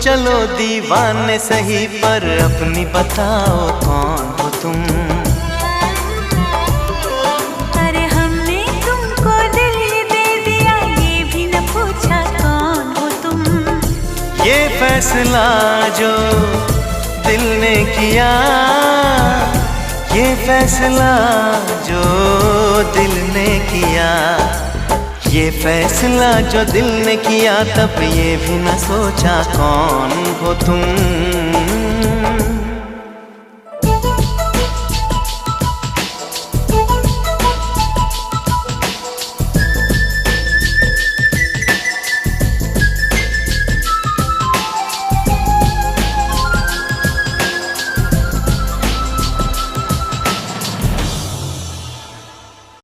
चलो दीवाने सही, पर अपनी बताओ कौन हो तुम। अरे हमने तुमको दिल ही दे दिया, ये भी न पूछा कौन हो तुम। ये फैसला जो दिल ने किया, ये फैसला जो दिल ने किया, ये फैसला जो दिल ने किया, तब ये भी न सोचा कौन हो तुम।